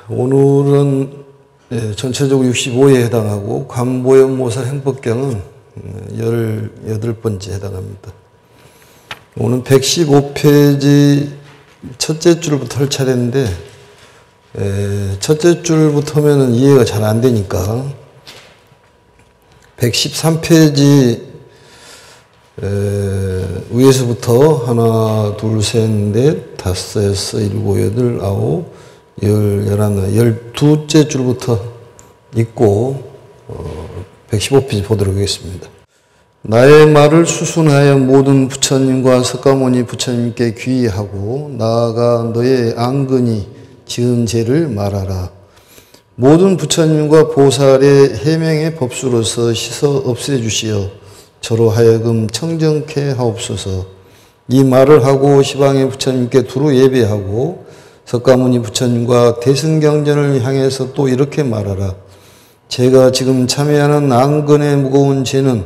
오늘은 전체적으로 65회에 해당하고 관보현모사 행법경은 18번째 해당합니다. 오늘 115페이지 첫째 줄부터 할 차례인데 첫째 줄부터면 이해가 잘 안 되니까 113페이지 위에서부터 하나, 둘, 셋, 넷, 다섯, 여섯, 일곱, 여덟, 아홉, 열, 열하나, 12째 줄부터 읽고 115페이지 보도록 하겠습니다. 나의 말을 수순하여 모든 부처님과 석가모니 부처님께 귀의하고 나아가 너의 안근히 지은 죄를 말하라. 모든 부처님과 보살의 해명의 법수로서 씻어 없애주시어 저로 하여금 청정케 하옵소서. 이 말을 하고 시방의 부처님께 두루 예배하고 석가모니 부처님과 대승경전을 향해서 또 이렇게 말하라. 제가 지금 참여하는 안근의 무거운 죄는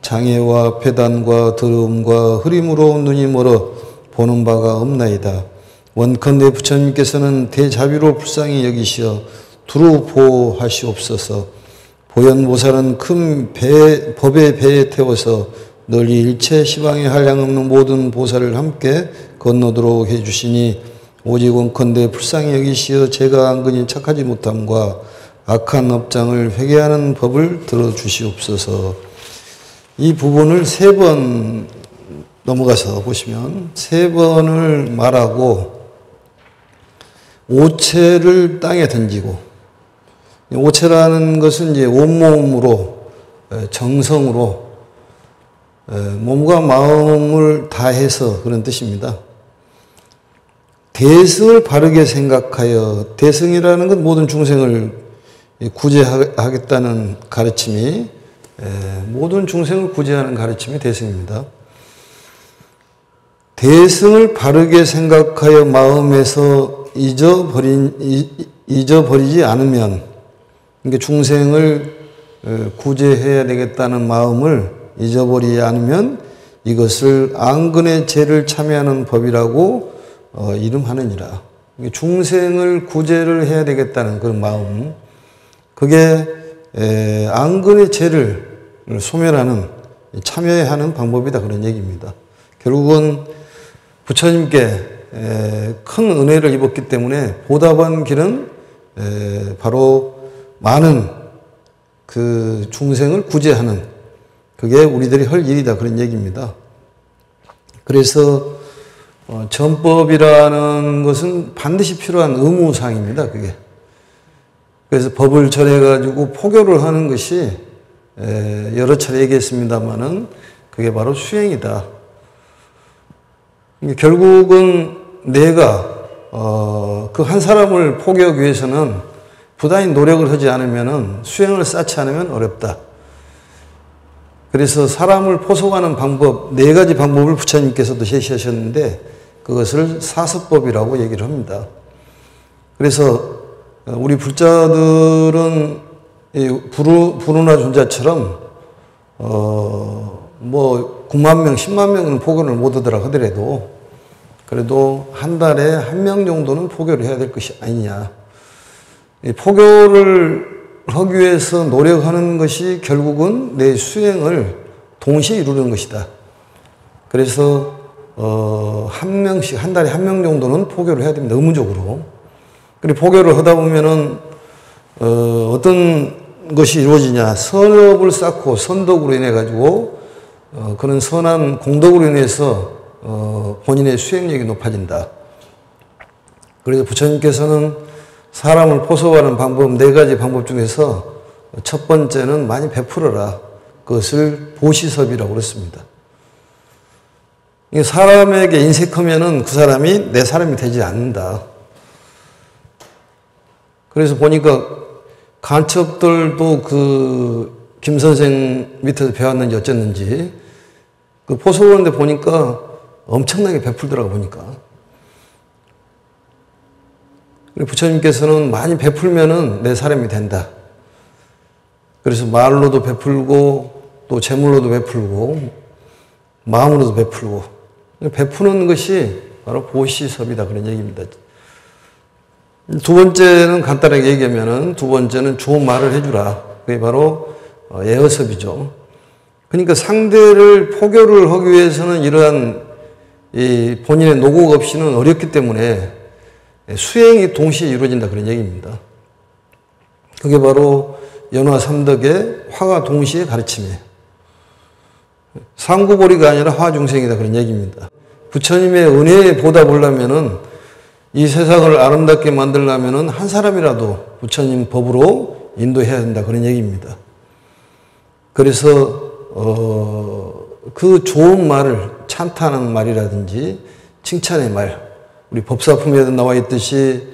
장애와 폐단과 더러움과 흐림으로 눈이 멀어 보는 바가 없나이다. 원컨대 부처님께서는 대자비로 불쌍히 여기시어 두루 보호하시옵소서. 보현보살은 큰 법의 배에 태워서 널리 일체 시방에 한량없는 모든 보살을 함께 건너도록 해주시니 오직 원컨대 불쌍히 여기시어 제가 안근히 착하지 못함과 악한 업장을 회개하는 법을 들어주시옵소서. 이 부분을 3번 넘어가서 보시면 3번을 말하고 오체를 땅에 던지고, 오체라는 것은 이제 온몸으로 정성으로 몸과 마음을 다해서 그런 뜻입니다. 대승을 바르게 생각하여, 대승이라는 건 모든 중생을 구제하겠다는 가르침이, 모든 중생을 구제하는 가르침이 대승입니다. 대승을 바르게 생각하여 마음에서 잊어버리지 않으면, 그러니까 중생을 구제해야 되겠다는 마음을 잊어버리지 않으면 이것을 안근의 죄를 참여하는 법이라고 이름하느니라. 중생을 구제를 해야 되겠다는 그런 마음, 그게 안근의 죄를 소멸하는, 참여해야 하는 방법이다, 그런 얘기입니다. 결국은 부처님께 큰 은혜를 입었기 때문에 보답한 길은 바로 많은 그 중생을 구제하는, 그게 우리들이 할 일이다, 그런 얘기입니다. 그래서 전법이라는 것은 반드시 필요한 의무사항입니다, 그게. 그래서 법을 절해가지고 포교를 하는 것이 여러 차례 얘기했습니다만은 그게 바로 수행이다. 결국은 내가 그 한 사람을 포교하기 위해서는 부단히 노력을 하지 않으면, 수행을 쌓지 않으면 어렵다. 그래서 사람을 포속하는 방법, 4가지 방법을 부처님께서도 제시하셨는데 그것을 사서법이라고 얘기를 합니다. 그래서 우리 불자들은 부르나 존자처럼 9만 명, 10만 명은 포교를 못 하더라 하더라도 그래도 한 달에 1명 정도는 포교를 해야 될 것이 아니냐. 포교를 하기 위해서 노력하는 것이 결국은 내 수행을 동시에 이루는 것이다. 그래서 한 명씩, 한 달에 1명 정도는 포교를 해야 됩니다, 의무적으로. 그리고 포교를 하다 보면은 어떤 것이 이루어지냐, 선업을 쌓고 선덕으로 인해 가지고 그런 선한 공덕으로 인해서 본인의 수행력이 높아진다. 그래서 부처님께서는 사람을 포섭하는 방법 4가지 방법 중에서 첫 번째는 많이 베풀어라. 그것을 보시섭이라고 그랬습니다. 사람에게 인색하면은 그 사람이 내 사람이 되지 않는다. 그래서 보니까 간첩들도 그 김 선생 밑에서 배웠는지 어쨌는지 그 포섭하는데 보니까 엄청나게 베풀더라고 보니까. 부처님께서는 많이 베풀면은 내 사람이 된다. 그래서 말로도 베풀고 또 재물로도 베풀고 마음으로도 베풀고 베푸는 것이 바로 보시섭이다, 그런 얘기입니다. 두 번째는 간단하게 얘기하면은 두 번째는 좋은 말을 해주라. 그게 바로 예어섭이죠. 그러니까 상대를 포교를 하기 위해서는 이러한 이 본인의 노고가 없이는 어렵기 때문에 수행이 동시에 이루어진다 그런 얘기입니다. 그게 바로 연화 삼덕의 화가 동시에 가르침이에요. 상구보리가 아니라 화중생이다 그런 얘기입니다. 부처님의 은혜에 보답하려면은 이 세상을 아름답게 만들려면은 한 사람이라도 부처님 법으로 인도해야 된다 그런 얘기입니다. 그래서 그 좋은 말을 찬탄한 말이라든지 칭찬의 말, 우리 법사품에도 나와 있듯이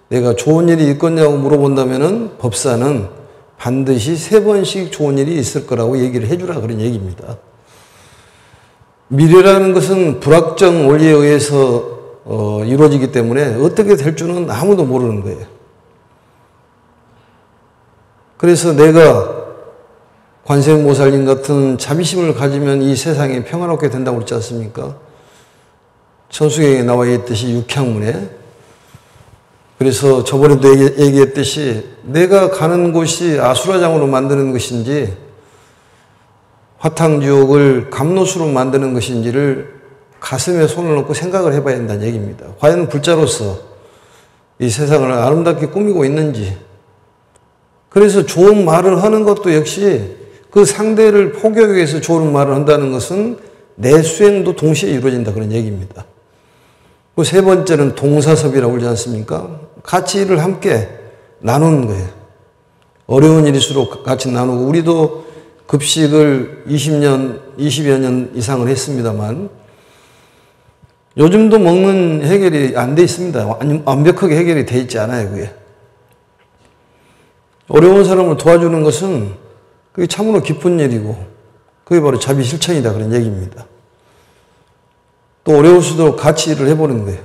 내가 좋은 일이 있겠냐고 물어본다면은 법사는 반드시 3번씩 좋은 일이 있을 거라고 얘기를 해주라 그런 얘기입니다. 미래라는 것은 불확정 원리에 의해서 이루어지기 때문에 어떻게 될 줄은 아무도 모르는 거예요. 그래서 내가 관세음보살님 같은 자비심을 가지면 이 세상이 평화롭게 된다고 그랬지 않습니까? 천수경에 나와 있듯이 육향문에. 그래서 저번에도 얘기했듯이 내가 가는 곳이 아수라장으로 만드는 것인지 화탕지옥을 감노수로 만드는 것인지를 가슴에 손을 놓고 생각을 해봐야 한다는 얘기입니다. 과연 불자로서 이 세상을 아름답게 꾸미고 있는지. 그래서 좋은 말을 하는 것도 역시 그 상대를 포교하기 위해서 좋은 말을 한다는 것은 내 수행도 동시에 이루어진다 그런 얘기입니다. 그 세 번째는 동사섭이라고 그러지 않습니까? 같이 일을 함께 나누는 거예요. 어려운 일일수록 같이 나누고 우리도 급식을 20여 년 이상을 했습니다만 요즘도 먹는 해결이 안 돼 있습니다. 완벽하게 해결이 돼 있지 않아요, 그게. 어려운 사람을 도와주는 것은 그게 참으로 기쁜 일이고 그게 바로 자비 실천이다 그런 얘기입니다. 또 어려울 수도 같이 일을 해보는 거예요.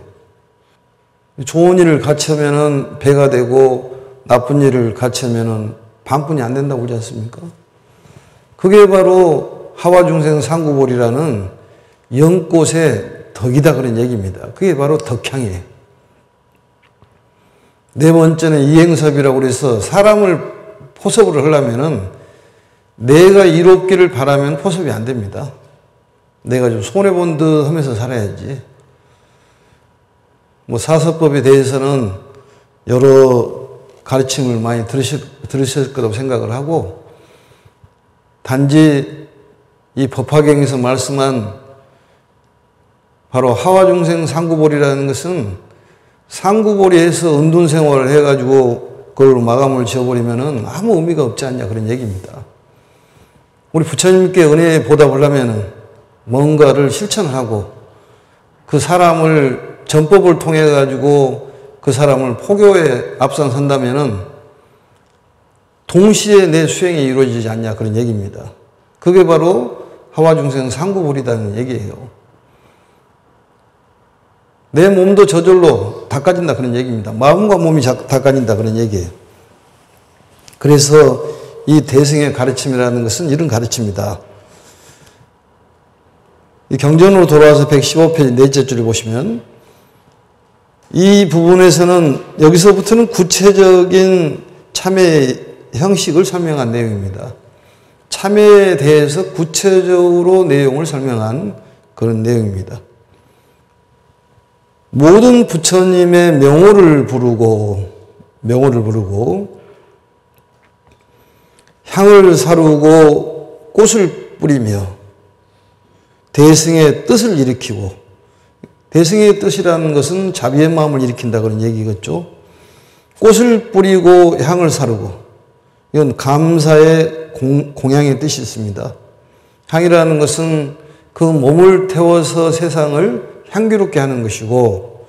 좋은 일을 같이 하면은 배가 되고 나쁜 일을 같이 하면은 반뿐이 안 된다고 그러지 않습니까? 그게 바로 하와중생 상구볼이라는 연꽃의 덕이다 그런 얘기입니다. 그게 바로 덕향이에요. 네 번째는 이행섭이라고 그래서 사람을 포섭을 하려면은 내가 이롭기를 바라면 포섭이 안 됩니다. 내가 좀 손해본 듯 하면서 살아야지. 뭐 사서법에 대해서는 여러 가르침을 많이 들으실 거라고 생각을 하고 단지 이 법화경에서 말씀한 바로 하와중생 상구볼이라는 것은 상구볼이에서 은둔생활을 해가지고 그걸 마감을 지어버리면은 아무 의미가 없지 않냐 그런 얘기입니다. 우리 부처님께 은혜에 보답하려면 뭔가를 실천을 하고 그 사람을 전법을 통해 가지고 그 사람을 포교에 앞장선다면은 동시에 내 수행이 이루어지지 않냐 그런 얘기입니다. 그게 바로 하와중생 상구볼이라는 얘기예요. 내 몸도 저절로 닦아진다 그런 얘기입니다. 마음과 몸이 닦아진다 그런 얘기예요. 그래서 이 대승의 가르침이라는 것은 이런 가르침이다. 이 경전으로 돌아와서 115페이지 넷째 줄을 보시면 이 부분에서는 여기서부터는 구체적인 참회의 형식을 설명한 내용입니다. 참회에 대해서 구체적으로 내용을 설명한 그런 내용입니다. 모든 부처님의 명호를 부르고 향을 사르고 꽃을 뿌리며 대승의 뜻을 일으키고, 대승의 뜻이라는 것은 자비의 마음을 일으킨다 그런 얘기겠죠. 꽃을 뿌리고 향을 사르고, 이건 감사의 공양의 뜻이 있습니다. 향이라는 것은 그 몸을 태워서 세상을 향기롭게 하는 것이고,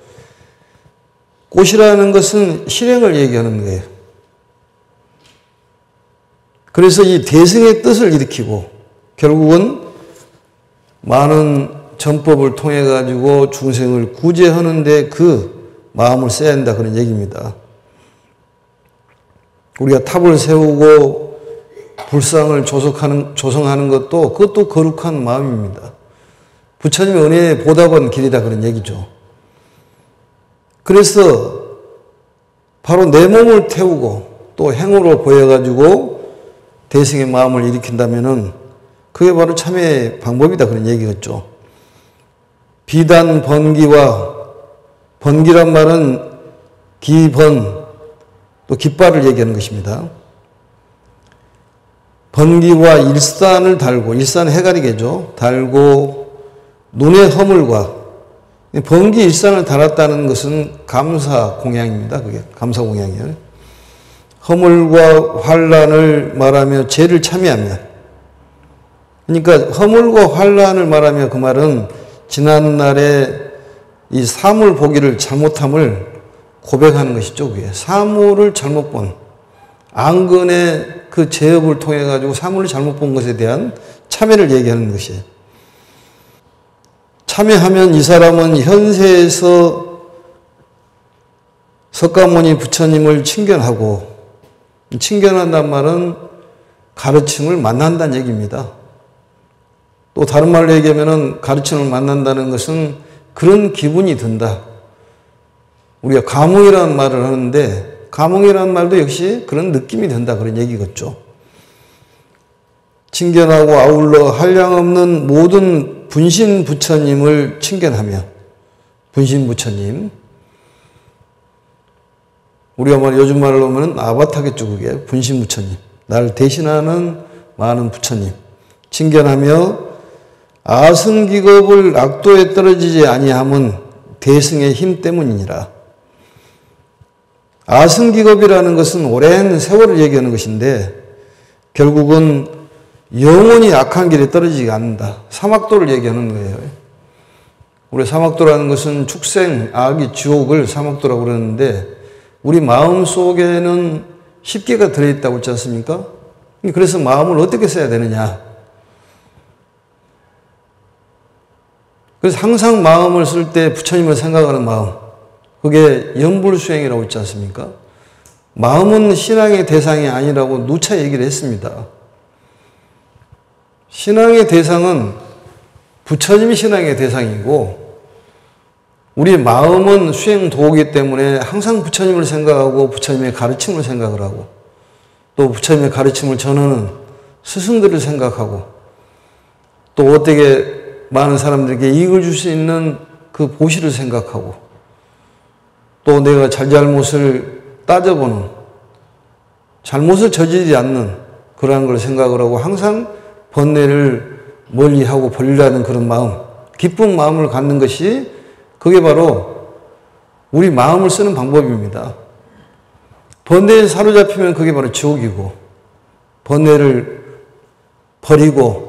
꽃이라는 것은 실행을 얘기하는 거예요. 그래서 이 대승의 뜻을 일으키고 결국은 많은 전법을 통해 가지고 중생을 구제하는데 그 마음을 써야 한다 그런 얘기입니다. 우리가 탑을 세우고 불상을 조성하는 것도 그것도 거룩한 마음입니다. 부처님의 은혜에 보답한 길이다 그런 얘기죠. 그래서 바로 내 몸을 태우고 또 행으로 보여가지고 대승의 마음을 일으킨다면은 그게 바로 참회의 방법이다 그런 얘기겠죠. 비단 번기와 번기란 말은 기번 또 깃발을 얘기하는 것입니다. 번기와 일산을 달고 일산 해가리개죠. 달고 눈의 허물과 번기 일산을 달았다는 것은 감사 공양입니다. 그게 감사 공양이에요. 허물과 환란을 말하며 죄를 참여하며 그러니까 허물과 환란을 말하며 그 말은 지난날에 이 사물 보기를 잘못함을 고백하는 것이죠. 그게 사물을 잘못 본 안근의 그 죄업을 통해 가지고 사물을 잘못 본 것에 대한 참회를 얘기하는 것이에요. 참회하면 이 사람은 현세에서 석가모니 부처님을 친견하고 친견한다는 말은 가르침을 만난다는 얘기입니다. 또 다른 말로 얘기하면 가르침을 만난다는 것은 그런 기분이 든다. 우리가 감흥이라는 말을 하는데 감흥이라는 말도 역시 그런 느낌이 든다 그런 얘기겠죠. 친견하고 아울러 한량없는 모든 분신 부처님을 친견하며 분신 부처님 우리가 요즘 말로 하면 아바타겠죠. 그게 분신 부처님 나를 대신하는 많은 부처님 친견하며 아승기겁을 악도에 떨어지지 아니함은 대승의 힘 때문이니라. 아승기겁이라는 것은 오랜 세월을 얘기하는 것인데 결국은 영원히 악한 길에 떨어지지 않는다. 사막도를 얘기하는 거예요. 우리 사막도라는 것은 축생, 악의 지옥을 사막도라고 그러는데 우리 마음 속에는 10개가 들어있다고 했지 않습니까? 그래서 마음을 어떻게 써야 되느냐. 그래서 항상 마음을 쓸 때 부처님을 생각하는 마음, 그게 염불수행이라고 했지 않습니까? 마음은 신앙의 대상이 아니라고 누차 얘기를 했습니다. 신앙의 대상은 부처님이 신앙의 대상이고 우리 마음은 수행 도구이기 때문에 항상 부처님을 생각하고 부처님의 가르침을 생각을 하고 또 부처님의 가르침을 전하는 스승들을 생각하고 또 어떻게 많은 사람들에게 이익을 줄 수 있는 그 보시를 생각하고 또 내가 잘잘못을 따져보는 잘못을 저지르지 않는 그러한 걸 생각을 하고 항상 번뇌를 멀리하고 벌리라는 그런 마음, 기쁜 마음을 갖는 것이 그게 바로 우리 마음을 쓰는 방법입니다. 번뇌에 사로잡히면 그게 바로 지옥이고 번뇌를 버리고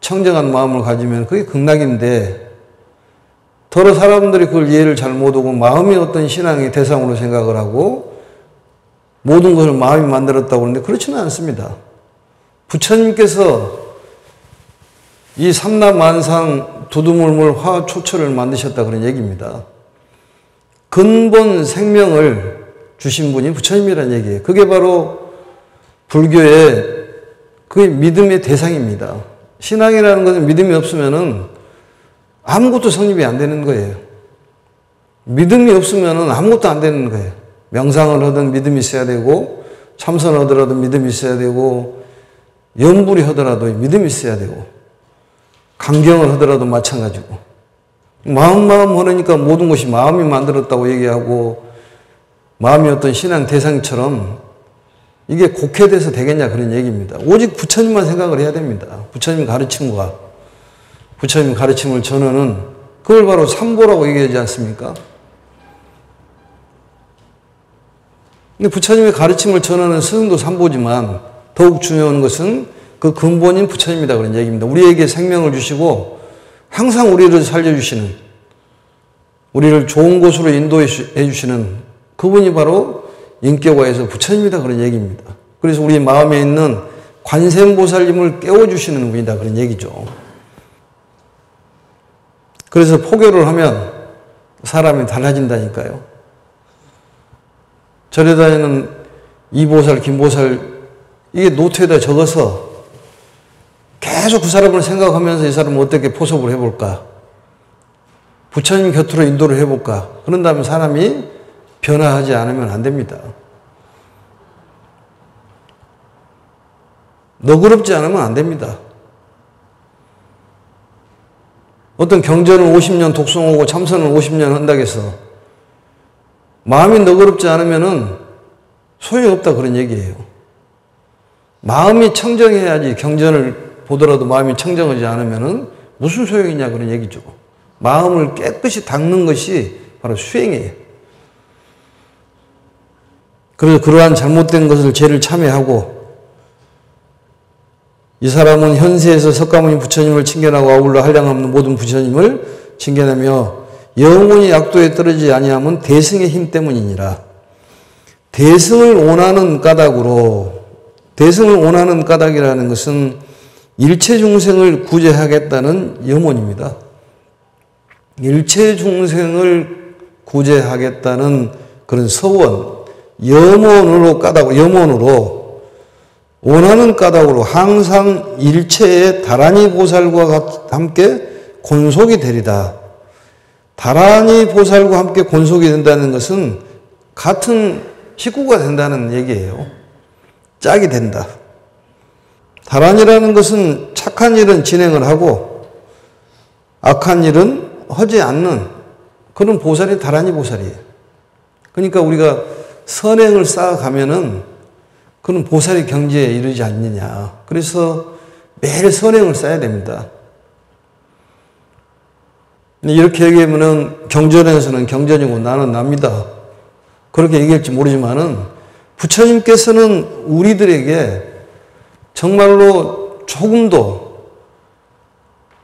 청정한 마음을 가지면 그게 극락인데 더러 사람들이 그걸 이해를 잘 못하고 마음이 어떤 신앙의 대상으로 생각을 하고 모든 것을 마음이 만들었다고 하는데 그렇지는 않습니다. 부처님께서 이 삼라만상 두두물물 화초철을 만드셨다 그런 얘기입니다. 근본 생명을 주신 분이 부처님이라는 얘기예요. 그게 바로 불교의 그게 믿음의 대상입니다. 신앙이라는 것은 믿음이 없으면은 아무것도 성립이 안 되는 거예요. 믿음이 없으면은 아무것도 안 되는 거예요. 명상을 하든 믿음이 있어야 되고, 참선을 하더라도 믿음이 있어야 되고, 염불이 하더라도 믿음이 있어야 되고, 강경을 하더라도 마찬가지고. 마음 하니까 모든 것이 마음이 만들었다고 얘기하고, 마음이 어떤 신앙 대상처럼 이게 곡해돼서 되겠냐 그런 얘기입니다. 오직 부처님만 생각을 해야 됩니다. 부처님 가르침과 부처님 가르침을 전하는 그걸 바로 삼보라고 얘기하지 않습니까? 근데 부처님의 가르침을 전하는 스승도 삼보지만 더욱 중요한 것은 그 근본인 부처님이다 그런 얘기입니다. 우리에게 생명을 주시고 항상 우리를 살려주시는 우리를 좋은 곳으로 인도해 주시는 그분이 바로 인격화에서 부처님이다 그런 얘기입니다. 그래서 우리 마음에 있는 관세음보살님을 깨워주시는 분이다 그런 얘기죠. 그래서 포교를 하면 사람이 달라진다니까요. 절에 다니는 이보살, 김보살 이게 노트에다 적어서 계속 그 사람을 생각하면서 이 사람을 어떻게 포섭을 해볼까? 부처님 곁으로 인도를 해볼까? 그런 다음에 사람이 변화하지 않으면 안 됩니다. 너그럽지 않으면 안 됩니다. 어떤 경전을 50년 독송하고 참선을 50년 한다고 해서 마음이 너그럽지 않으면 소용이 없다 그런 얘기예요. 마음이 청정해야지 경전을 보더라도 마음이 청정하지 않으면 무슨 소용이냐 그런 얘기죠. 마음을 깨끗이 닦는 것이 바로 수행이에요. 그래서 그러한 잘못된 것을 죄를 참회하고 이 사람은 현세에서 석가모니 부처님을 칭견하고 아울러 한량없는 모든 부처님을 칭견하며 영원히 약도에 떨어지지 아니하면 대승의 힘 때문이니라. 대승을 원하는 까닭으로, 대승을 원하는 까닭이라는 것은 일체 중생을 구제하겠다는 염원입니다. 일체 중생을 구제하겠다는 그런 서원, 염원으로 까닭으로, 염원으로 원하는 까닭으로 항상 일체의 다란이 보살과 함께 곤속이 되리다. 다란이 보살과 함께 곤속이 된다는 것은 같은 식구가 된다는 얘기예요. 짝이 된다. 다란이라는 것은 착한 일은 진행을 하고 악한 일은 하지 않는 그런 보살이 다란이 보살이에요. 그러니까 우리가 선행을 쌓아가면은 그런 보살의 경지에 이르지 않느냐. 그래서 매일 선행을 쌓아야 됩니다. 이렇게 얘기하면은 경전에서는 경전이고 나는 납니다. 그렇게 얘기할지 모르지만은 부처님께서는 우리들에게 정말로 조금도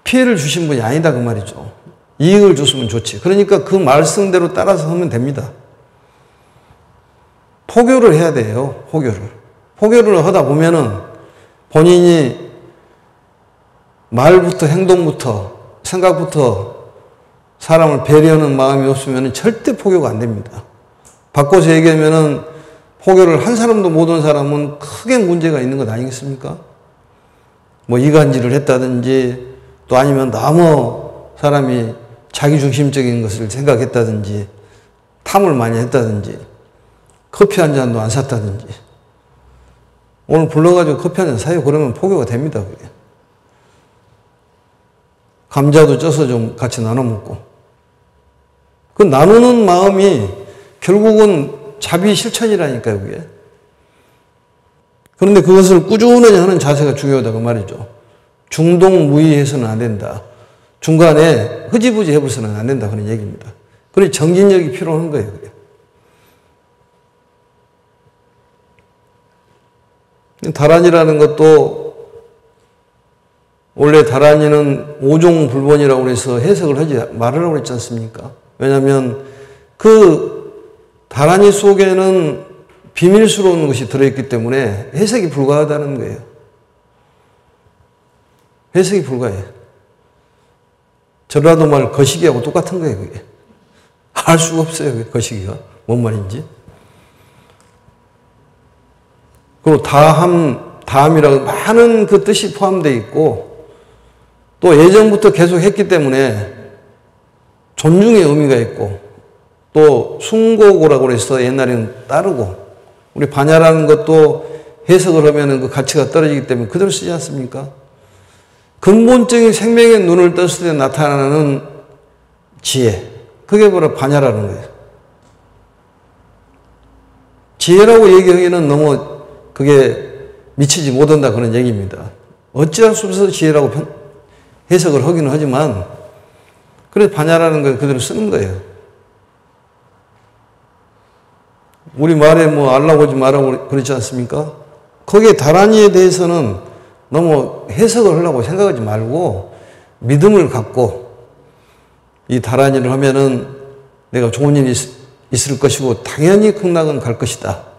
피해를 주신 분이 아니다 그 말이죠. 이익을 줬으면 좋지. 그러니까 그 말씀대로 따라서 하면 됩니다. 포교를 해야 돼요. 포교를 하다 보면은 본인이 말부터 행동부터 생각부터 사람을 배려하는 마음이 없으면 절대 포교가 안 됩니다. 바꿔서 얘기하면은 포교를 한 사람도 못 한 사람은 크게 문제가 있는 것 아니겠습니까? 뭐 이간질을 했다든지 또 아니면 너무 사람이 자기중심적인 것을 생각했다든지 탐을 많이 했다든지 커피 한 잔도 안 샀다든지 오늘 불러가지고 커피 한 잔 사요. 그러면 포교가 됩니다. 그게. 감자도 쪄서 좀 같이 나눠 먹고. 그 나누는 마음이 결국은 자비 실천이라니까요, 그게. 그런데 그것을 꾸준히 하는 자세가 중요하다고 말이죠. 중동무의해서는 안 된다. 중간에 흐지부지 해버서는 안 된다. 그런 얘기입니다. 그래서 정진력이 필요한 거예요, 그게. 다란이라는 것도 원래 다란이는 오종불본이라고 해서 해석을 하지 말으라고 했지 않습니까? 왜냐하면 그 다란이 속에는 비밀스러운 것이 들어있기 때문에 해석이 불가하다는 거예요. 해석이 불가해요. 전라도 말 거시기하고 똑같은 거예요, 그게. 알 수가 없어요, 거시기가. 뭔 말인지. 그리고 다함이라고 많은 그 뜻이 포함되어 있고 또 예전부터 계속 했기 때문에 존중의 의미가 있고 또 숭고고라고 해서 옛날에는 따르고 우리 반야라는 것도 해석을 하면 그 가치가 떨어지기 때문에 그대로 쓰지 않습니까? 근본적인 생명의 눈을 떴을 때 나타나는 지혜. 그게 바로 반야라는 거예요. 지혜라고 얘기하기는 너무 그게 미치지 못한다 그런 얘기입니다. 어찌할 수 없어서 지혜라고 해석을 하기는 하지만 그래서 반야라는 걸 그대로 쓰는 거예요. 우리 말에 뭐 알라보지 말라고 그러지 않습니까? 거기에 다란이에 대해서는 너무 해석을 하려고 생각하지 말고 믿음을 갖고 이 다란이를 하면은 내가 좋은 일이 있을 것이고 당연히 극락은 갈 것이다.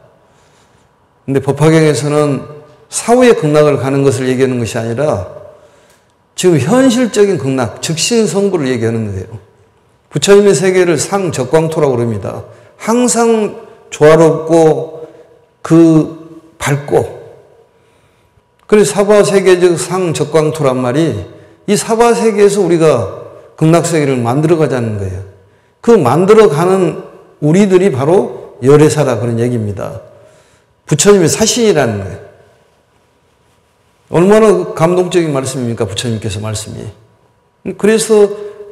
근데 법화경에서는 사후의 극락을 가는 것을 얘기하는 것이 아니라 지금 현실적인 극락, 즉신성불을 얘기하는 거예요. 부처님의 세계를 상적광토라고 그럽니다. 항상 조화롭고 밝고 그래서 사바세계적 상적광토란 말이 이 사바세계에서 우리가 극락세계를 만들어가자는 거예요. 그 만들어가는 우리들이 바로 열애사라 그런 얘기입니다. 부처님의 사신이라는 거예요. 얼마나 감동적인 말씀입니까? 부처님께서 말씀이. 그래서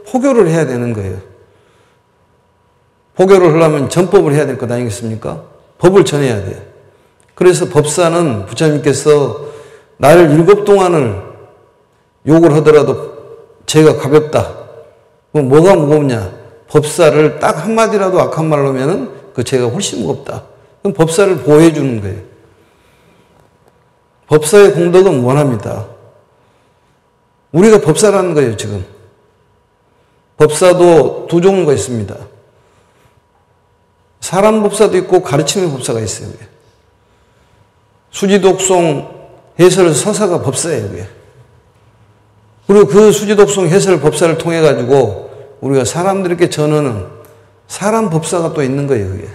포교를 해야 되는 거예요. 포교를 하려면 전법을 해야 될 것 아니겠습니까? 법을 전해야 돼요. 그래서 법사는 부처님께서 나를 7 동안을 욕을 하더라도 죄가 가볍다. 그럼 뭐가 무겁냐? 법사를 딱 한마디라도 악한 말을 하면은 그 죄가 훨씬 무겁다. 그럼 법사를 보호해 주는 거예요. 법사의 공덕은 무한합니다. 우리가 법사라는 거예요, 지금. 법사도 2 종류가 있습니다. 사람 법사도 있고 가르치는 법사가 있어요. 수지독송 해설 서사가 법사예요. 그게. 그리고 그 수지독송 해설 법사를 통해 가지고 우리가 사람들에게 전하는 사람 법사가 또 있는 거예요. 그게.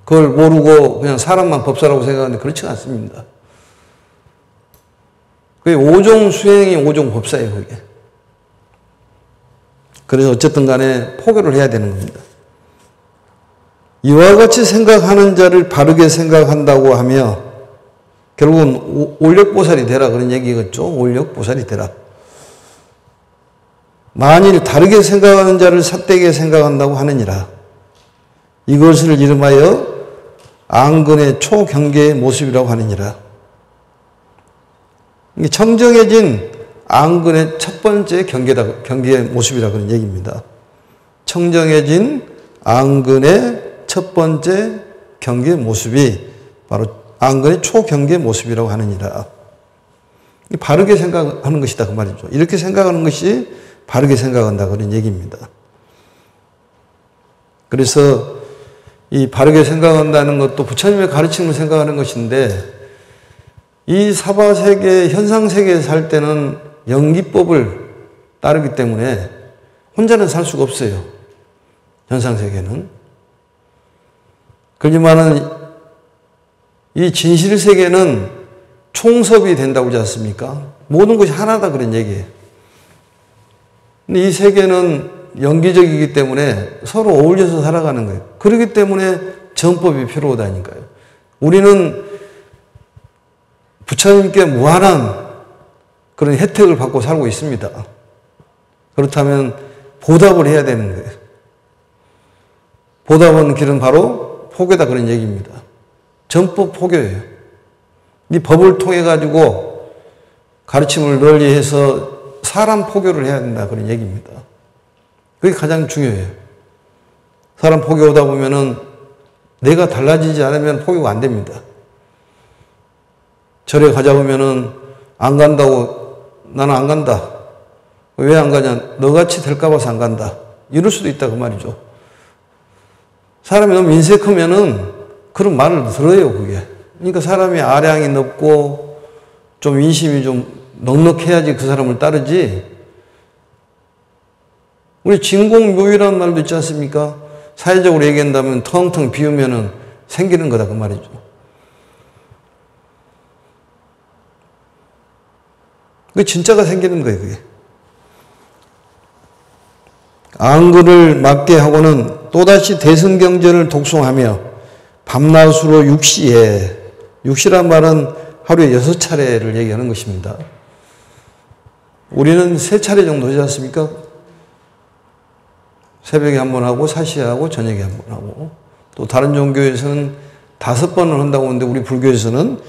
그걸 모르고 그냥 사람만 법사라고 생각하는데 그렇지 않습니다. 그게 5종 수행이 5종 법사예요. 그게. 그래서 어쨌든 간에 포교를 해야 되는 겁니다. 이와 같이 생각하는 자를 바르게 생각한다고 하며 결국은 올력보살이 되라 그런 얘기겠죠. 올력보살이 되라. 만일 다르게 생각하는 자를 삿되게 생각한다고 하느니라. 이것을 이름하여 앙근의 초경계의 모습이라고 하느니라. 청정해진 앙근의 첫 번째 경계의 모습이라 그런 얘기입니다. 청정해진 앙근의 첫 번째 경계의 모습이 바로 앙근의 초경계의 모습이라고 하느니라. 바르게 생각하는 것이다 그 말이죠. 이렇게 생각하는 것이 바르게 생각한다 그런 얘기입니다. 그래서 이 바르게 생각한다는 것도 부처님의 가르침을 생각하는 것인데 이 사바세계, 현상세계에 살 때는 연기법을 따르기 때문에 혼자는 살 수가 없어요. 현상세계는. 그렇지만은 이 진실세계는 총섭이 된다고 하지 않습니까? 모든 것이 하나다 그런 얘기예요. 근데 이 세계는 연기적이기 때문에 서로 어울려서 살아가는 거예요. 그렇기 때문에 전법이 필요하다니까요. 우리는 부처님께 무한한 그런 혜택을 받고 살고 있습니다. 그렇다면 보답을 해야 되는 거예요. 보답하는 길은 바로 포교다 그런 얘기입니다. 전법 포교예요. 이 법을 통해 가지고 가르침을 널리 해서 사람 포교를 해야 된다 그런 얘기입니다. 그게 가장 중요해요. 사람 포교하다 보면은 내가 달라지지 않으면 포교가 안 됩니다. 절에 가자 보면은 안 간다고 나는 안 간다. 왜 안 가냐? 너같이 될까 봐서 안 간다. 이럴 수도 있다 그 말이죠. 사람이 너무 인색하면은 그런 말을 들어요 그게. 그러니까 사람이 아량이 높고 좀 인심이 좀 넉넉해야지 그 사람을 따르지. 우리 진공묘유라는 말도 있지 않습니까? 사회적으로 얘기한다면 텅텅 비우면은 생기는 거다 그 말이죠. 그게 진짜가 생기는 거예요 그게. 앙근을 맞게 하고는 또다시 대승경전을 독송하며 밤낮으로 육시에, 육시란 말은 하루에 6차례를 얘기하는 것입니다. 우리는 3차례 정도 하지 않습니까? 새벽에 한 번 하고 사시에 하고 저녁에 한 번 하고 또 다른 종교에서는 5번을 한다고 하는데 우리 불교에서는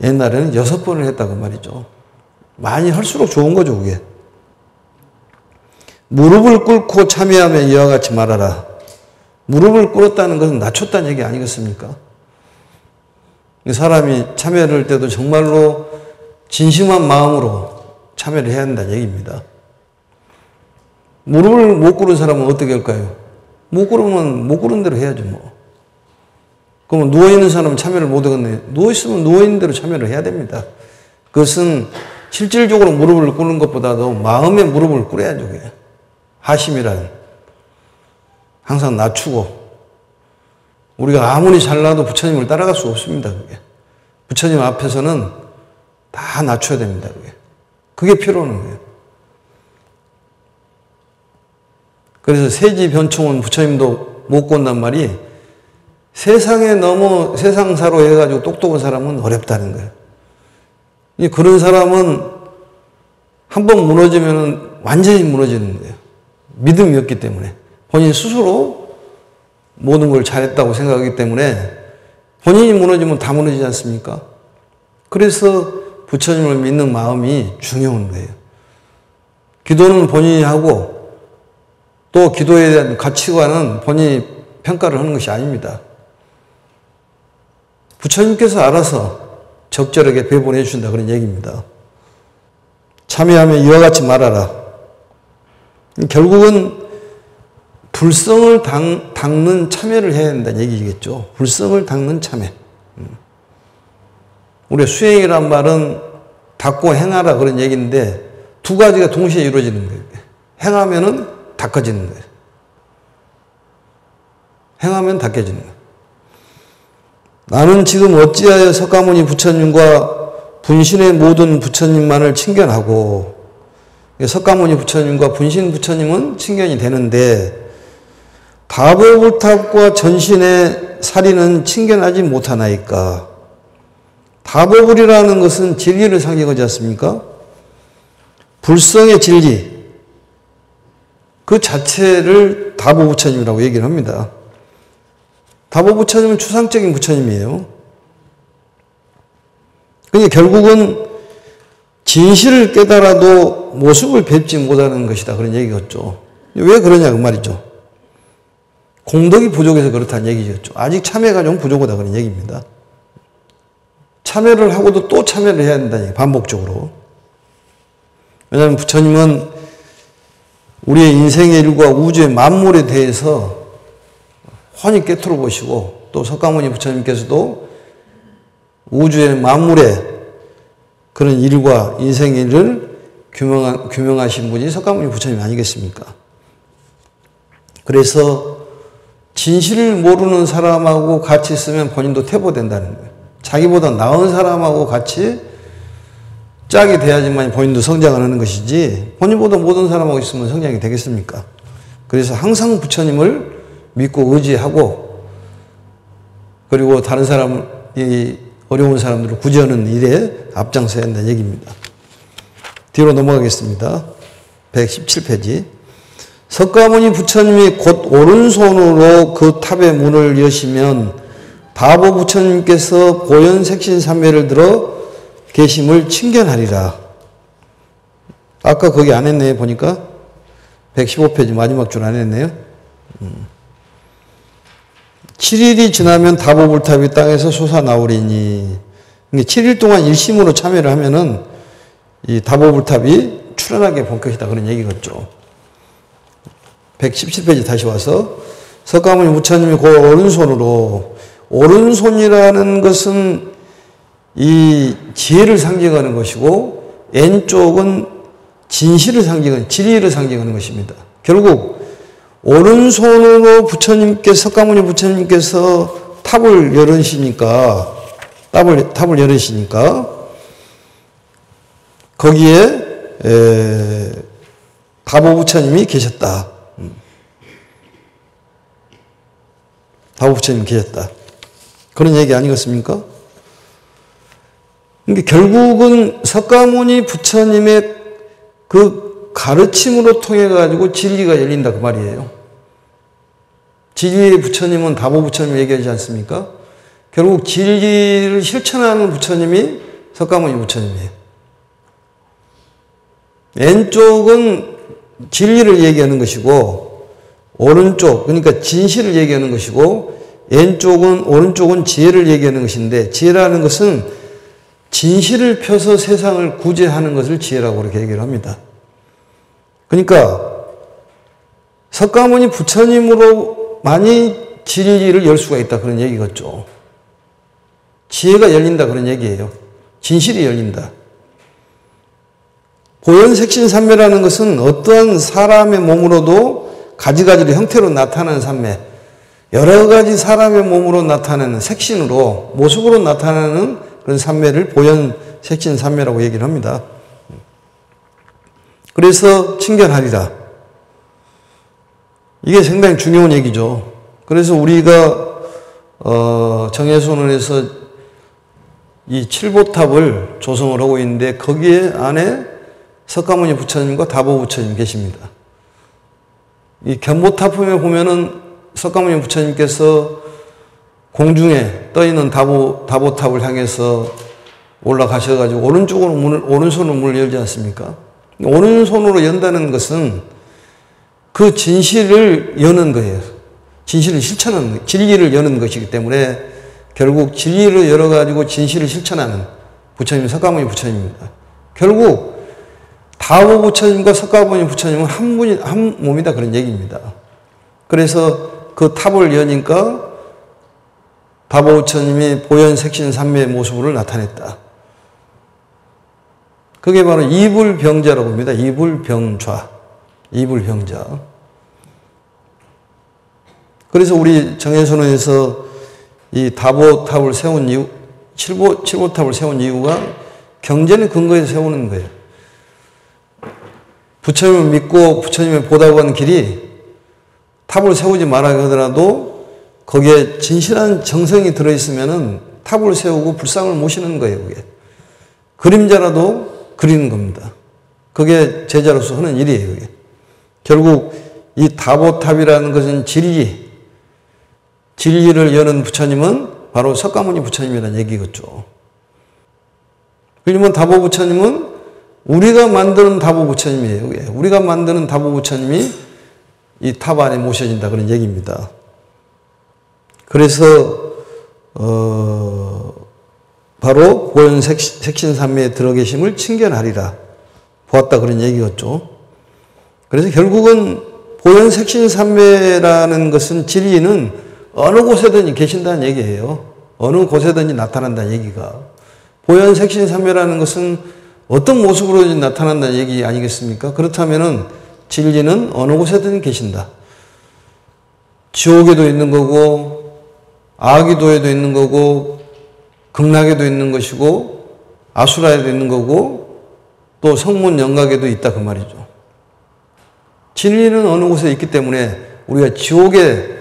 옛날에는 6번을 했다고 말이죠. 많이 할수록 좋은 거죠 그게. 무릎을 꿇고 참여하며 이와 같이 말하라. 무릎을 꿇었다는 것은 낮췄다는 얘기 아니겠습니까? 사람이 참여를 할 때도 정말로 진심한 마음으로 참여를 해야 한다는 얘기입니다. 무릎을 못 꿇은 사람은 어떻게 할까요? 못 꿇으면 못 꿇은 대로 해야죠 뭐. 그러면 누워있는 사람은 참여를 못 하겠네. 누워있으면 누워있는 대로 참여를 해야 됩니다. 그것은 실질적으로 무릎을 꿇는 것보다도 마음의 무릎을 꿇어야죠. 그게. 하심이란 항상 낮추고 우리가 아무리 잘나도 부처님을 따라갈 수 없습니다. 그게. 부처님 앞에서는 다 낮춰야 됩니다. 그게 필요한 거예요. 그래서 세지 변총은 부처님도 못 건단 말이 세상에 너무 세상사로 해가지고 똑똑한 사람은 어렵다는 거예요. 그런 사람은 한번 무너지면 완전히 무너지는 거예요. 믿음이 없기 때문에. 본인 스스로 모든 걸 잘했다고 생각하기 때문에 본인이 무너지면 다 무너지지 않습니까? 그래서 부처님을 믿는 마음이 중요한 거예요. 기도는 본인이 하고 또 기도에 대한 가치관은 본인이 평가를 하는 것이 아닙니다. 부처님께서 알아서 적절하게 배분해 주신다 그런 얘기입니다. 참여하면 이와 같이 말하라. 결국은 불성을 닦는 참여를 해야 된다는 얘기겠죠. 불성을 닦는 참여. 우리가 수행이란 말은 닦고 행하라 그런 얘기인데 두 가지가 동시에 이루어지는 거예요. 행하면은 닦아지는 거예요. 행하면 닦여지는 거예요. 나는 지금 어찌하여 석가모니 부처님과 분신의 모든 부처님만을 친견하고, 석가모니 부처님과 분신 부처님은 친견이 되는데 다보불탑과 전신의 사리는 친견하지 못하나이까. 다보불이라는 것은 진리를 상징하지 않습니까? 불성의 진리, 그 자체를 다보부처님이라고 얘기를 합니다. 다보부처님은 추상적인 부처님이에요. 그러니까 결국은 진실을 깨달아도 모습을 뵙지 못하는 것이다 그런 얘기였죠. 왜 그러냐 그 말이죠. 공덕이 부족해서 그렇다는 얘기였죠. 아직 참여가 좀 부족하다 그런 얘기입니다. 참여를 하고도 또 참여를 해야 된다는 얘기, 반복적으로. 왜냐하면 부처님은 우리의 인생의 일과 우주의 만물에 대해서 훤히 꿰뚫어 보시고, 또 석가모니 부처님께서도 우주의 만물의 그런 일과 인생의 일을 규명하신 분이 석가모니 부처님 아니겠습니까? 그래서 진실을 모르는 사람하고 같이 있으면 본인도 퇴보된다는 거예요. 자기보다 나은 사람하고 같이 짝이 돼야지만 본인도 성장을 하는 것이지 본인보다 모든 사람하고 있으면 성장이 되겠습니까? 그래서 항상 부처님을 믿고 의지하고, 그리고 다른 사람, 이 어려운 사람들을 구제하는 일에 앞장서야 한다는 얘기입니다. 뒤로 넘어가겠습니다. 117페이지. 석가모니 부처님이 곧 오른손으로 그 탑의 문을 여시면 다보 부처님께서 보현색신삼매를 들어 계심을 칭견하리라. 아까 거기 안 했네요, 보니까. 115페이지 마지막 줄 안 했네요. 7일이 지나면 다보불탑이 땅에서 솟아나오리니. 7일 동안 일심으로 참여를 하면은 이 다보불탑이 출현하게 볼 것이다. 그런 얘기겠죠. 117페이지 다시 와서 석가모니 부처님이 그 오른손으로, 오른손이라는 것은 이 지혜를 상징하는 것이고 왼쪽은 진실을 상징하는, 진리를 상징하는 것입니다. 결국 오른손으로 석가모니 부처님께서 탑을 열으시니까, 탑을 열으시니까 거기에 다보 부처님이 계셨다. 다보 부처님이 계셨다. 그런 얘기 아니겠습니까? 그러니까 결국은 석가모니 부처님의 그 가르침으로 통해 가지고 진리가 열린다 그 말이에요. 진리의 부처님은 다보 부처님 얘기하지 않습니까? 결국 진리를 실천하는 부처님이 석가모니 부처님이에요. 왼쪽은 진리를 얘기하는 것이고 오른쪽, 그러니까 진실을 얘기하는 것이고 오른쪽은 지혜를 얘기하는 것인데, 지혜라는 것은 진실을 펴서 세상을 구제하는 것을 지혜라고 그렇게 얘기를 합니다. 그러니까 석가모니 부처님으로만이 진리를 열 수가 있다 그런 얘기겠죠. 지혜가 열린다 그런 얘기예요. 진실이 열린다. 보현색신삼매라는 것은 어떠한 사람의 몸으로도 가지가지로 형태로 나타나는 삼매, 여러 가지 사람의 몸으로 나타나는 색신으로, 모습으로 나타나는 그런 삼매를 보현색신삼매라고 얘기를 합니다. 그래서 칭견하리라. 이게 상당히 중요한 얘기죠. 그래서 우리가 정해선언에서 이 칠보탑을 조성을 하고 있는데 거기에 안에 석가모니 부처님과 다보 부처님 계십니다. 이 견보탑품에 보면은 석가모니 부처님께서 공중에 떠 있는 다보탑을 향해서 올라가셔가지고 오른손으로 문을 열지 않습니까? 오른손으로 연다는 것은 그 진실을 여는 거예요. 진실을 실천하는 거예요. 진리를 여는 것이기 때문에 결국 진리를 열어가지고 진실을 실천하는 부처님, 석가모니 부처님입니다. 결국 다보 부처님과 석가모니 부처님은 한 몸이다 그런 얘기입니다. 그래서 그 탑을 여니까 다보 부처님이 보현색신삼매의 모습을 나타냈다. 그게 바로 이불병자라고 합니다. 이불병좌. 이불병자. 그래서 우리 정해선언에서 이 다보탑을 세운 이유, 칠보탑을 세운 이유가 경전의 근거에서 세우는 거예요. 부처님을 믿고 부처님을 보다 간 길이 탑을 세우지 말아 하더라도 거기에 진실한 정성이 들어있으면은 탑을 세우고 불상을 모시는 거예요, 그게. 그림자라도 그리는 겁니다. 그게 제자로서 하는 일이에요, 그게. 결국 이 다보탑이라는 것은 진리를 여는 부처님은 바로 석가모니 부처님이라는 얘기겠죠. 그러면 다보 부처님은 우리가 만드는 다보 부처님이에요. 그게. 우리가 만드는 다보 부처님이 이 탑 안에 모셔진다 그런 얘기입니다. 그래서 바로 보현색신삼매에 들어계심을 칭견하리라 보았다 그런 얘기였죠. 그래서 결국은 보현색신삼매라는 것은 진리는 어느 곳에든지 계신다는 얘기예요. 어느 곳에든지 나타난다는 얘기가. 보현색신삼매라는 것은 어떤 모습으로 나타난다는 얘기 아니겠습니까? 그렇다면은 진리는 어느 곳에든 계신다. 지옥에도 있는 거고, 아기도에도 있는 거고, 극락에도 있는 것이고, 아수라에도 있는 거고, 또 성문 영각에도 있다 그 말이죠. 진리는 어느 곳에 있기 때문에 우리가 지옥에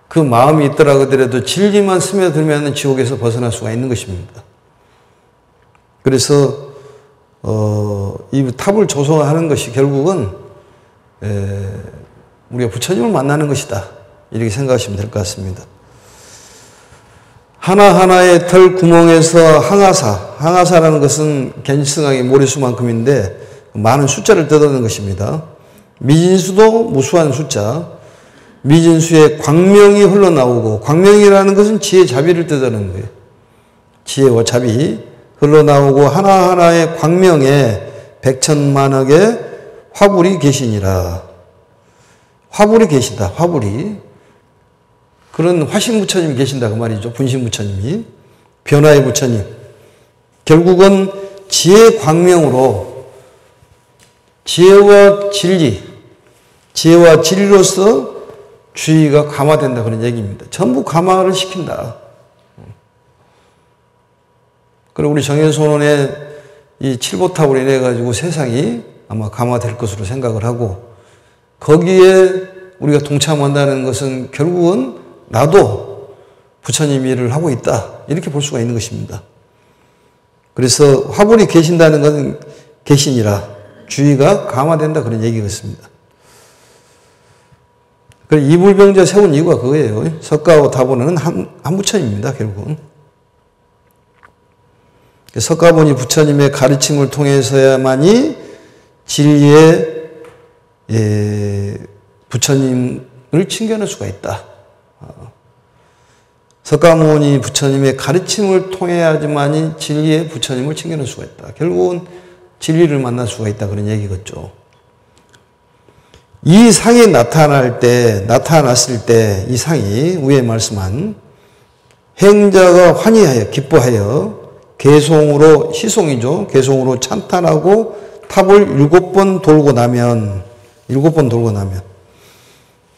그 마음이 있더라 하더라도 진리만 스며들면 지옥에서 벗어날 수가 있는 것입니다. 그래서 이 탑을 조성하는 것이 결국은 우리가 부처님을 만나는 것이다. 이렇게 생각하시면 될 것 같습니다. 하나하나의 털 구멍에서 항하사라는 것은 겐지승왕의 모래수만큼인데 많은 숫자를 뜻하는 것입니다. 미진수도 무수한 숫자, 미진수에 광명이 흘러나오고, 광명이라는 것은 지혜 자비를 뜻하는 거예요. 지혜와 자비 흘러나오고 하나하나의 광명에 백천만억의 화불이 계시니라. 화불이 계신다. 화불이. 그런 화신부처님이 계신다 그 말이죠. 분신부처님이. 변화의 부처님. 결국은 지혜 광명으로 지혜와 진리로서 주의가 감화된다 그런 얘기입니다. 전부 감화를 시킨다. 그리고 우리 정해선언의 이 칠보탑으로 인해 가지고 세상이 아마 감화될 것으로 생각을 하고, 거기에 우리가 동참한다는 것은 결국은 나도 부처님 일을 하고 있다 이렇게 볼 수가 있는 것입니다. 그래서 화불이 계신다는 것은 계시니라 주의가 감화된다 그런 얘기였습니다. 그래서 이불병자 세운 이유가 그거예요. 석가와 다보는 한 부처입니다. 결국은. 석가모니 부처님의 가르침을 통해서야만이 진리의 부처님을 칭견할 수가 있다. 석가모니 부처님의 가르침을 통해야지만이 진리의 부처님을 칭견할 수가 있다. 결국은 진리를 만날 수가 있다 그런 얘기겠죠. 이 상이 나타났을 때 이 상이 위에 말씀한 행자가 환희하여 기뻐하여 개송으로 시송이죠. 개송으로 찬탄하고 탑을 7번 돌고 나면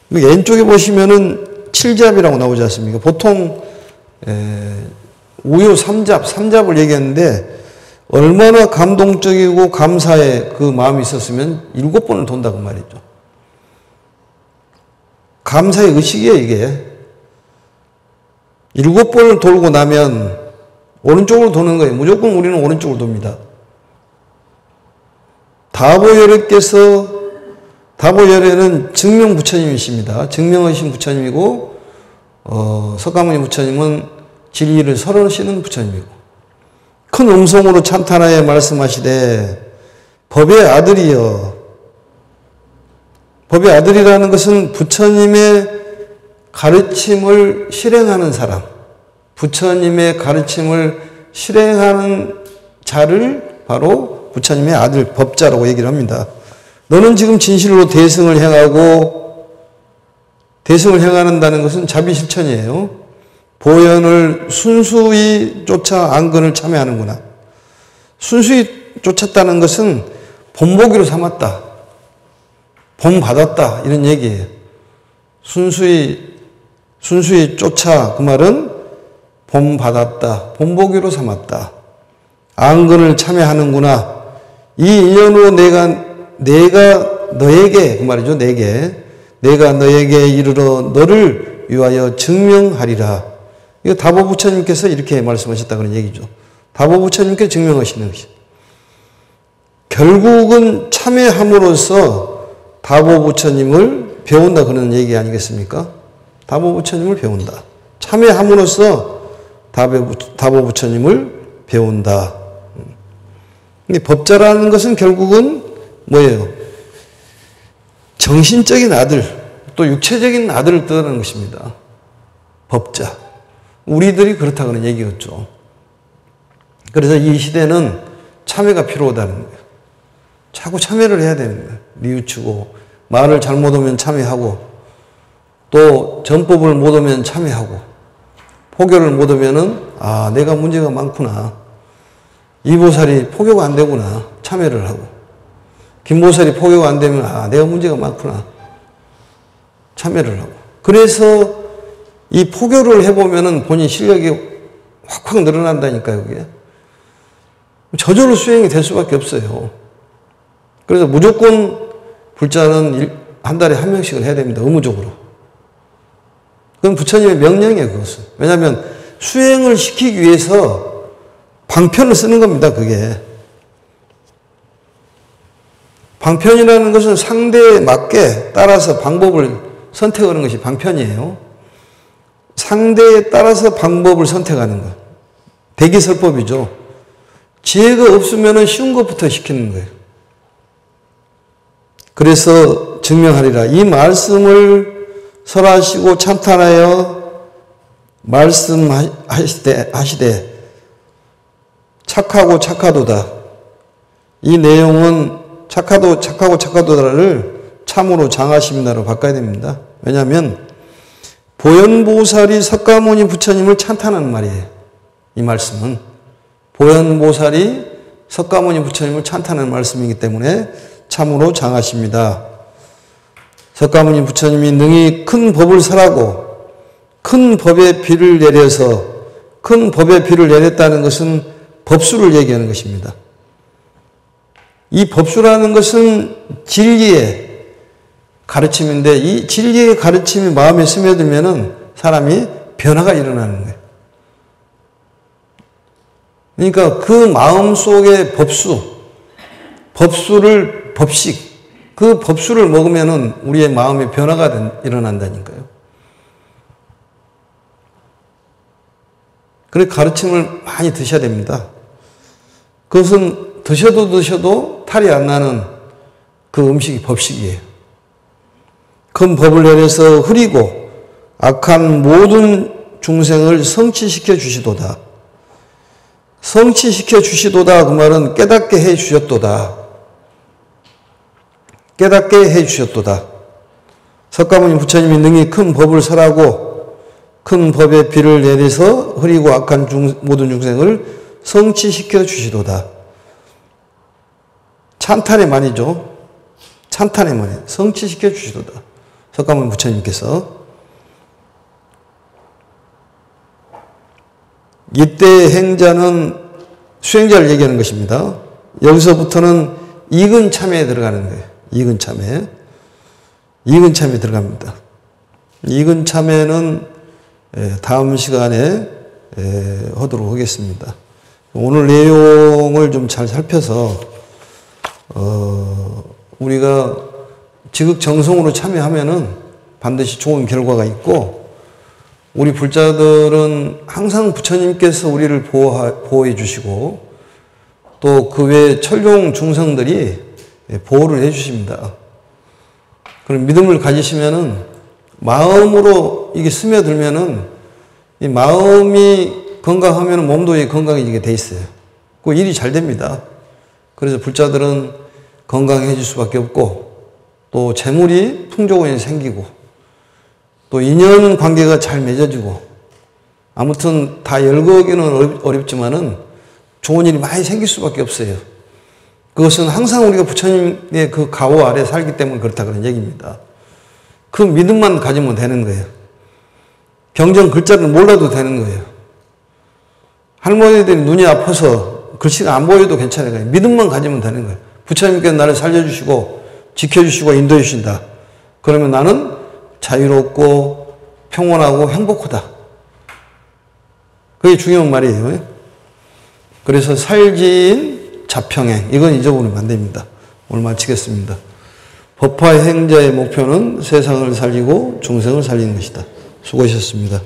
왼쪽에 보시면은 7잡이라고 나오지 않습니까? 보통 우유 3잡을 얘기했는데 얼마나 감동적이고 감사의 그 마음이 있었으면 7번을 돈다 그 말이죠. 감사의 의식이에요, 이게. 7번을 돌고 나면 오른쪽으로 도는 거예요. 무조건 우리는 오른쪽으로 돕니다. 다보열애는 증명 부처님이십니다. 증명하신 부처님이고, 석가모니 부처님은 진리를 설하시는 부처님이고, 큰 음성으로 찬탄하여 말씀하시되, 법의 아들이여. 법의 아들이라는 것은 부처님의 가르침을 실행하는 사람, 부처님의 가르침을 실행하는 자를 바로 부처님의 아들, 법자라고 얘기를 합니다. 너는 지금 진실로 대승을 행하고, 대승을 행한다는 것은 자비실천이에요. 보현을 순수히 쫓아 안건을 참여하는구나. 순수히 쫓았다는 것은 본보기로 삼았다, 본받았다, 이런 얘기예요. 순수히 쫓아, 그 말은 본받았다, 본보기로 삼았다, 안건을 참여하는구나. 이 인연으로 내가 너에게, 그 말이죠, 내가 너에게 이르러 너를 위하여 증명하리라. 이거 다보부처님께서 이렇게 말씀하셨다 그런 얘기죠. 다보부처님께 증명하시는 것이. 결국은 참여함으로써 다보부처님을 배운다 그런 얘기 아니겠습니까? 다보부처님을 배운다. 참여함으로써 다보부처님을 배운다. 법자라는 것은 결국은 뭐예요? 정신적인 아들, 또 육체적인 아들을 뜻하는 것입니다. 법자. 우리들이 그렇다고는 얘기였죠. 그래서 이 시대는 참여가 필요하다는 거예요. 자꾸 참여를 해야 되는 거예요. 뉘우치고, 말을 잘못 오면 참여하고, 또 전법을 못 오면 참여하고, 포교를 못 오면은 내가 문제가 많구나. 이보살이 포교가 안 되구나. 참여를 하고, 김보살이 포교가 안 되면 내가 문제가 많구나. 참여를 하고. 그래서 이 포교를 해보면은 본인 실력이 확확 늘어난다니까요, 그게. 저절로 수행이 될 수밖에 없어요. 그래서 무조건 불자는 한 달에 한 명씩을 해야 됩니다. 의무적으로. 그건 부처님의 명령이에요, 그것은. 왜냐하면 수행을 시키기 위해서 방편을 쓰는 겁니다, 그게. 방편이라는 것은 상대에 맞게 따라서 방법을 선택하는 것이 방편이에요. 상대에 따라서 방법을 선택하는 것. 대기설법이죠. 지혜가 없으면 쉬운 것부터 시키는 거예요. 그래서 증명하리라. 이 말씀을 설하시고 참탄하여 말씀하시되 착하고 착하도다. 이 내용은 착하고 착하도다를 참으로 장하십니다로 바꿔야 됩니다. 왜냐하면 보현보살이 석가모니 부처님을 찬탄하는 말이에요. 이 말씀은 보현보살이 석가모니 부처님을 찬탄하는 말씀이기 때문에 참으로 장하십니다. 석가모니 부처님이 능히 큰 법을 설하고 큰 법의 비를 내려서, 큰 법의 비를 내렸다는 것은 법수를 얘기하는 것입니다. 이 법수라는 것은 진리의 가르침인데, 이 진리의 가르침이 마음에 스며들면은 사람이 변화가 일어나는 거예요. 그러니까 그 마음 속의 법수를 법식, 그 법수를 먹으면은 우리의 마음에 변화가 일어난다니까요. 그래서 가르침을 많이 드셔야 됩니다. 그것은 드셔도 탈이 안 나는 그 음식이 법식이에요. 큰 법을 내려서 흐리고 악한 모든 중생을 성취시켜 주시도다. 성취시켜 주시도다. 그 말은 깨닫게 해 주셨도다. 깨닫게 해 주셨도다. 석가모니 부처님이 능히 큰 법을 설하고 큰 법의 비를 내려서 흐리고 악한 모든 중생을 성취시켜 주시도다. 찬탄의 말이죠. 찬탄의 말이에요. 성취시켜 주시도다. 석가모니 부처님께서. 이때 행자는 수행자를 얘기하는 것입니다. 여기서부터는 이근 참회에 들어가는 거예요. 이근 참회. 이근 참회에 들어갑니다. 이근 참회는 다음 시간에 하도록 하겠습니다. 오늘 내용을 좀 잘 살펴서 우리가 지극정성으로 참여하면은 반드시 좋은 결과가 있고, 우리 불자들은 항상 부처님께서 우리를 보호해 주시고 또 그 외에 철종 중생들이 보호를 해 주십니다. 그런 믿음을 가지시면은 마음으로 이게 스며들면은 이 마음이 건강하면 몸도 건강해지게 돼 있어요. 그 일이 잘 됩니다. 그래서 불자들은 건강해질 수밖에 없고, 또 재물이 풍족이 생기고, 또 인연 관계가 잘 맺어지고, 아무튼 다 열거하기는 어렵지만은 좋은 일이 많이 생길 수밖에 없어요. 그것은 항상 우리가 부처님의 그 가호 아래 살기 때문에 그렇다 그런 얘기입니다. 그 믿음만 가지면 되는 거예요. 경전 글자를 몰라도 되는 거예요. 할머니들이 눈이 아파서 글씨가 안 보여도 괜찮아요. 믿음만 가지면 되는 거예요. 부처님께서 나를 살려주시고 지켜주시고 인도해 주신다. 그러면 나는 자유롭고 평온하고 행복하다. 그게 중요한 말이에요. 그래서 살지인 자평행, 이건 잊어버리면 안 됩니다. 오늘 마치겠습니다. 법화 행자의 목표는 세상을 살리고 중생을 살리는 것이다. 수고하셨습니다.